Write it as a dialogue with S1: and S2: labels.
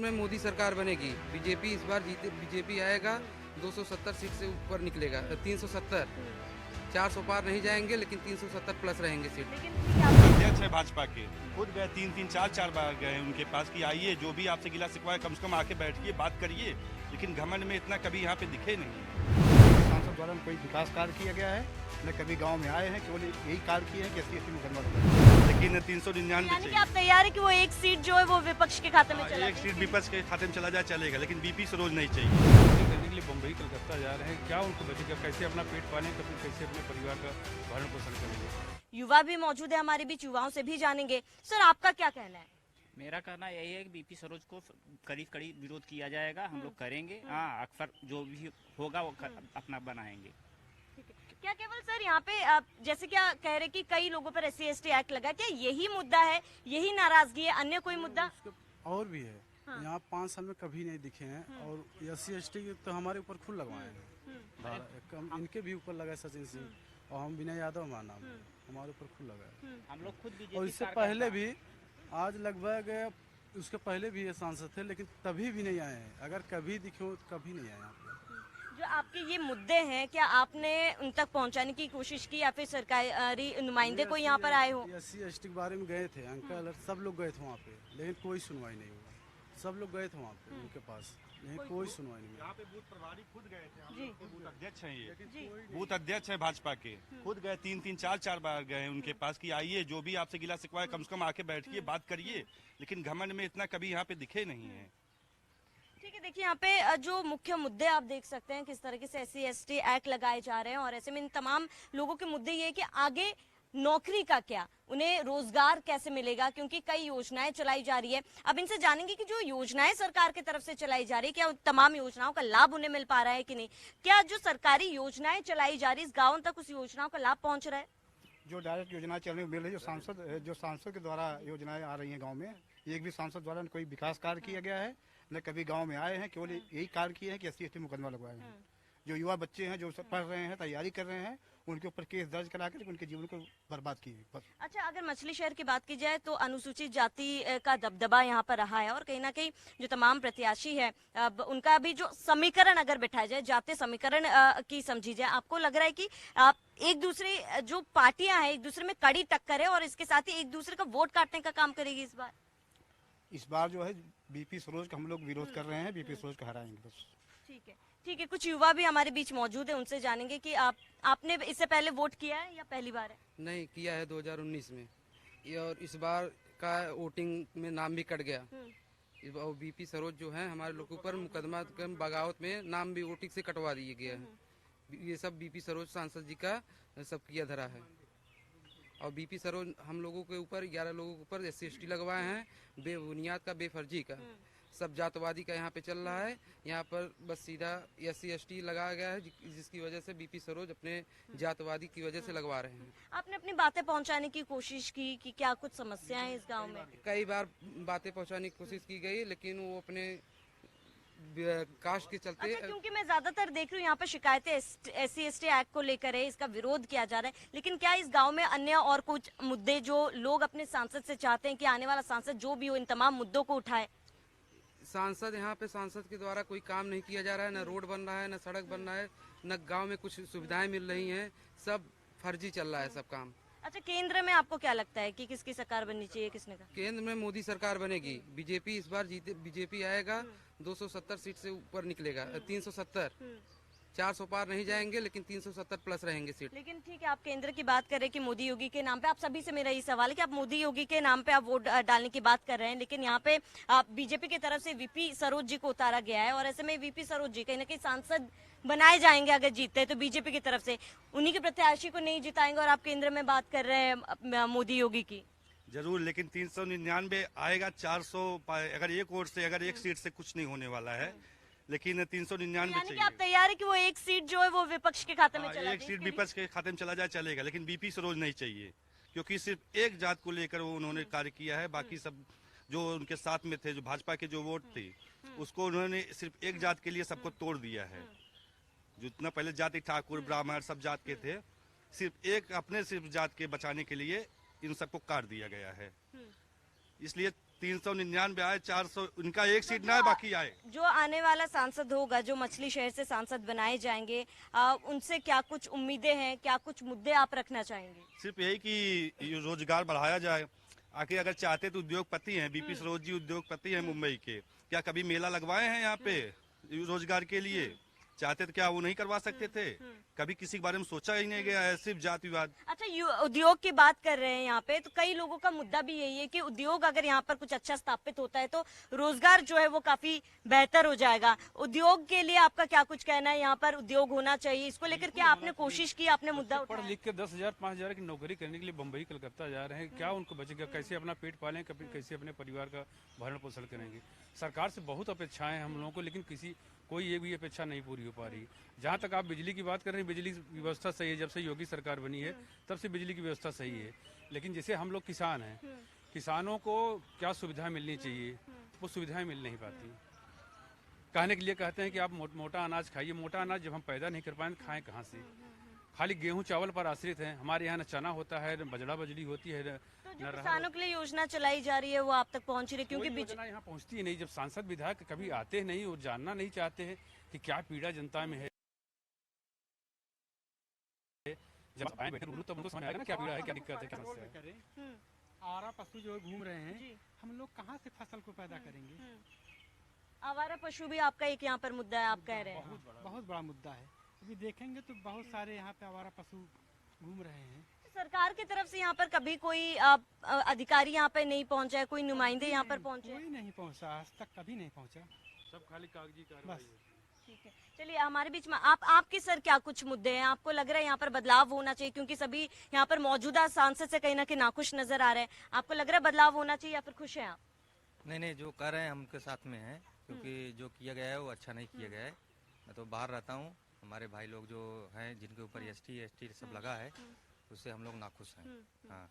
S1: में मोदी सरकार बनेगी, बीजेपी इस बार जीते, बीजेपी आएगा, 270 सीट से ऊपर निकलेगा, 370, 400 पार नहीं जाएंगे लेकिन 370 प्लस रहेंगे सीट।
S2: अध्यक्ष है भाजपा के, खुद गए 3-4 बार गए उनके पास कि आइए जो भी आपसे गिला शिकवा है कम से कम आके बैठिए बात करिए, लेकिन घमंड में इतना कभी यहाँ पे दिखे नहीं।
S3: सांसद द्वारा कोई विकास कार्य किया गया है न कभी गांव में आए हैं, केवल यही कार्य किए हैं कि SC/ST मुकदमा,
S2: लेकिन 399
S4: यानी कि आप तैयार है कि वो एक सीट जो है वो विपक्ष के खाते में चला
S2: एक सीट विपक्ष के खाते में चला जाए चलेगा, लेकिन BP सरोज नहीं चाहिए।
S5: करने के लिए बम्बई कलकत्ता जा रहे हैं, क्या उनको बचेगा, कैसे अपना पेट पालेंगे, तो कैसे अपने परिवार का भरण पोषण करेंगे।
S4: युवा भी मौजूद है हमारे बीच, युवाओं से भी जानेंगे। सर आपका क्या कहना है?
S6: मेरा कहना यही है कि BP सरोज को करीब करीब विरोध किया जाएगा, हम लोग करेंगे। हाँ, अक्सर जो भी होगा वो अपना बनाएंगे।
S4: क्या केवल सर यहाँ पे जैसे क्या कह रहे कि कई लोगों पर SC/ST एक्ट लगा, क्या यही मुद्दा है, यही नाराजगी है, अन्य कोई मुद्दा?
S7: और भी है।
S4: हाँ।
S7: यहाँ 5 साल में कभी नहीं दिखे हैं और SC/ST तो हमारे ऊपर खुद लगवाए हैं, इनके भी ऊपर लगा है सचिन सिंह और हम विनय यादव हमारा नाम है, हमारे ऊपर खुद लगा है।
S6: हम लोग खुद
S7: और इससे पहले भी आज लगभग उसके पहले भी ये सांसद थे लेकिन तभी भी नहीं आए हैं, अगर कभी दिखे हो तो कभी नहीं आए यहाँ पे।
S4: जो आपके ये मुद्दे हैं क्या आपने उन तक पहुंचाने की कोशिश की या फिर सरकारी नुमाइंदे कोई यहाँ पर आए हो?
S7: SC/ST के बारे में गए थे, अंकल सब लोग गए थे वहाँ पे, लेकिन कोई सुनवाई नहीं हुआ। सब लोग गए थे वहाँ पे उनके पास, लेकिन कोई सुनवाई नहीं हुई।
S2: यहाँ पे बूथ प्रभारी खुद गए थे, हम
S4: जी।
S2: लोग के बूथ अध्यक्ष हैं ये, बूथ अध्यक्ष है भाजपा के, खुद गए 3-4 बार गए उनके पास कि आइए जो भी आपसे गिला शिकवा है कम से कम आके बैठिए बात करिए, लेकिन घमंड में इतना कभी यहाँ पे दिखे नहीं है।
S4: ठीक है, देखिए यहाँ पे जो मुख्य मुद्दे आप देख सकते हैं किस तरीके से SC/ST एक्ट लगाए जा रहे हैं और ऐसे में इन तमाम लोगों के मुद्दे ये है कि आगे नौकरी का क्या, उन्हें रोजगार कैसे मिलेगा, क्योंकि कई योजनाएं चलाई जा रही है। अब इनसे जानेंगे कि जो योजनाएं सरकार की तरफ से चलाई जा रही है क्या उन तमाम योजनाओं का लाभ उन्हें मिल पा रहा है कि नहीं, क्या जो सरकारी योजनाएं चलाई जा रही है इस गाँव तक उस योजनाओं का लाभ पहुंच रहा है?
S3: जो डायरेक्ट योजनाएं चल रही मिल रही है, जो सांसद के द्वारा योजनाएं आ रही हैं गांव में, एक भी सांसद द्वारा कोई विकास कार्य किया गया है न कभी गांव में आए हैं, केवल यही कार्य किए हैं कि SC/ST मुकदमा लगवाए हैं। जो युवा बच्चे हैं जो पढ़ रहे हैं, तैयारी कर रहे हैं, उनके ऊपर केस दर्ज करा कर उनके जीवन को बर्बाद किए बस।
S4: अच्छा, अगर मछली शहर की बात की जाए तो अनुसूचित जाति का दबदबा यहाँ पर रहा है और कहीं ना कहीं जो तमाम प्रत्याशी है अब उनका भी जो समीकरण अगर बिठाया जाए, जातीय समीकरण की समझी जाए, आपको लग रहा है कि आप एक दूसरे जो पार्टियां हैं एक दूसरे में कड़ी टक्कर है और इसके साथ ही एक दूसरे का वोट काटने का काम करेगी इस बार?
S3: इस बार जो है BP सरोज का हम लोग विरोध कर रहे हैं, BP सरोज को हराएंगे बस।
S4: ठीक है, कुछ युवा भी हमारे बीच मौजूद है, उनसे जानेंगे कि आपने इससे पहले वोट किया है या पहली बार है?
S1: नहीं किया है 2019 में ये, और इस बार का वोटिंग में नाम भी कट गया। इस बार BP सरोज जो है हमारे लोग के ऊपर मुकदमा बगावत में नाम भी वोटिंग से कटवा दिए गया है। ये सब BP सरोज सांसद जी का सब किया धरा है और BP सरोज हम लोगों के ऊपर 11 लोगों के ऊपर SC/ST लगवाए हैं, बेबुनियाद का, बेफर्जी का, सब जातवादी का यहाँ पे चल रहा है। यहाँ पर बस सीधा SC/ST लगाया गया है जिसकी वजह से BP सरोज अपने जातवादी की वजह से लगवा रहे हैं।
S4: आपने अपनी बातें पहुंचाने की कोशिश की कि क्या कुछ समस्याएं हैं इस गांव में?
S1: कई बार बातें पहुंचाने की कोशिश की गई लेकिन वो अपने कास्ट के चलते।
S4: अच्छा, क्योंकि मैं ज्यादातर देख रही हूँ यहाँ पर शिकायतें SC/ST एक्ट को लेकर है, इसका विरोध किया जा रहा है, लेकिन क्या इस गांव में अन्य और कुछ मुद्दे जो लोग अपने सांसद से चाहते हैं कि आने वाला सांसद जो भी हो इन तमाम मुद्दों को उठाए?
S1: सांसद यहाँ पे सांसद के द्वारा कोई काम नहीं किया जा रहा है, न रोड बन रहा है, न सड़क बन रहा है, न गांव में कुछ सुविधाएं मिल रही हैं, सब फर्जी चल रहा है सब काम।
S4: अच्छा, केंद्र में आपको क्या लगता है कि किसकी सरकार बननी चाहिए, किसने कहा?
S1: केंद्र में मोदी सरकार बनेगी, बीजेपी इस बार जीते, बीजेपी आएगा, 270 सीट से ऊपर निकलेगा, 370, 400 पार नहीं जाएंगे लेकिन 370 प्लस रहेंगे सीट।
S4: लेकिन ठीक है, आप केंद्र की बात कर रहे हैं कि मोदी योगी के नाम पे, आप सभी से मेरा ये सवाल है कि आप मोदी योगी के नाम पे आप वोट डालने की बात कर रहे हैं, लेकिन यहाँ पे बीजेपी की तरफ से VP सरोज जी को उतारा गया है और ऐसे में VP सरोज जी कहीं ना कहीं सांसद बनाए जाएंगे अगर जीतते हैं तो बीजेपी की तरफ से, उन्हीं के प्रत्याशी को नहीं जिताएंगे और आप केंद्र में बात कर रहे हैं मोदी योगी की।
S2: जरूर, लेकिन 399 आएगा, 400 अगर एक वोट से, अगर एक सीट से कुछ नहीं होने वाला है, लेकिन 399
S4: यानी कि आप तैयार है कि वो एक सीट जो है वो विपक्ष के खाते में चला जाए?
S2: एक सीट विपक्ष के खाते में चला जाए चलेगा, लेकिन BP सरोज नहीं चाहिए, क्योंकि सिर्फ एक जात को लेकर वो उन्होंने कार्य किया है। बाकी सब जो उनके साथ में थे, जो भाजपा के जो वोट थे, उसको उन्होंने सिर्फ एक जात के लिए सबको तोड़ दिया है। जितना पहले जाति ठाकुर ब्राह्मण सब जात के थे, सिर्फ जात के बचाने के लिए इन सबको काट दिया गया है। इसलिए 399 आए, 400 उनका एक सीट ना है, बाकी आए।
S4: जो आने वाला सांसद होगा, जो मछली शहर से सांसद बनाए जाएंगे, उनसे क्या कुछ उम्मीदें हैं, क्या कुछ मुद्दे आप रखना चाहेंगे?
S2: सिर्फ यही कि रोजगार बढ़ाया जाए। आखिर अगर चाहते तो उद्योगपति हैं, बीपी सरोज जी उद्योगपति हैं मुंबई के, क्या कभी मेला लगवाए हैं यहाँ पे रोजगार के लिए? चाहते तो क्या वो नहीं करवा सकते थे? कभी किसी के बारे में सोचा ही नहीं गया है, सिर्फ जात विवाद।
S4: अच्छा, उद्योग की बात कर रहे हैं यहाँ पे, तो कई लोगों का मुद्दा भी यही है कि उद्योग अगर यहाँ पर कुछ अच्छा स्थापित होता है तो रोजगार जो है वो काफी बेहतर हो जाएगा। उद्योग के लिए आपका क्या कुछ कहना है? यहाँ पर उद्योग होना चाहिए, इसको लेकर क्या आपने कोशिश की, आपने मुद्दा
S5: पढ़
S4: उठाया?
S5: लिख के 10,000 5,000 की नौकरी करने के लिए बम्बई कलकत्ता जा रहे हैं, क्या उनको बचेगा? कैसे अपना पेट पालें, कैसे अपने परिवार का भरण पोषण करेंगे? सरकार से बहुत अपेक्षाएं हैं हम लोगों को, लेकिन कोई ये भी अपेक्षा नहीं पूरी हो पा रही। जहाँ तक आप बिजली की बात कर रहे हैं, बिजली व्यवस्था सही है, जब से योगी सरकार बनी है तब से बिजली की व्यवस्था सही है। लेकिन जैसे हम लोग किसान हैं, किसानों को क्या सुविधा मिलनी चाहिए, वो सुविधाएं मिल नहीं पाती। कहने के लिए कहते हैं कि आप मोटा अनाज खाइए। मोटा अनाज जब हम पैदा नहीं कर पाए तो खाएं कहाँ से? खाली गेहूं चावल पर आश्रित हैं। हमारे यहाँ न चना होता है, न बजड़ा बजड़ी होती है,
S4: तो जो किसानों के लिए योजना चलाई जा रही है वो आप तक पहुंच रही है? क्योंकि
S5: योजना यहाँ पहुँचती ही नहीं। जब सांसद विधायक कभी आते ही नहीं और जानना नहीं चाहते हैं कि क्या पीड़ा जनता में है, जब आए बैठे तब उनको समझ आएगा ना क्या पीड़ा है, क्या दिक्कत है, क्या समस्या है।
S8: आवारा पशु जो घूम रहे हैं, हम लोग कहाँ से फसल को पैदा करेंगे?
S4: आवारा पशु भी आपका एक यहाँ पर मुद्दा है, आप कह रहे हैं।
S8: बहुत बड़ा मुद्दा है। अभी देखेंगे तो बहुत सारे यहाँ पे आवारा पशु घूम रहे हैं।
S4: सरकार की तरफ से यहाँ पर कभी कोई अधिकारी यहाँ पर नहीं पहुंचा है, कोई नुमाइंदे यहाँ पर पहुंचे?
S8: कोई नहीं पहुँचा, आज तक कभी नहीं पहुँचा।
S5: सब खाली कागजी कार्रवाई है।
S4: ठीक है, चलिए हमारे बीच में आपके सर क्या कुछ मुद्दे हैं? आपको लग रहा है यहाँ पर बदलाव होना चाहिए, क्योंकि सभी यहाँ पर मौजूदा सांसद से कहीं ना कहीं नाखुश नजर आ रहे हैं। आपको लग रहा है बदलाव होना चाहिए या फिर खुश हैं आप?
S9: नहीं, जो कर रहे हैं हम उनके साथ में हैं, क्योंकि जो किया गया है वो अच्छा नहीं किया गया है। मैं तो बाहर रहता हूँ, हमारे भाई लोग जो हैं जिनके ऊपर ST सब लगा है, उससे हम लोग नाखुश हैं। हाँ।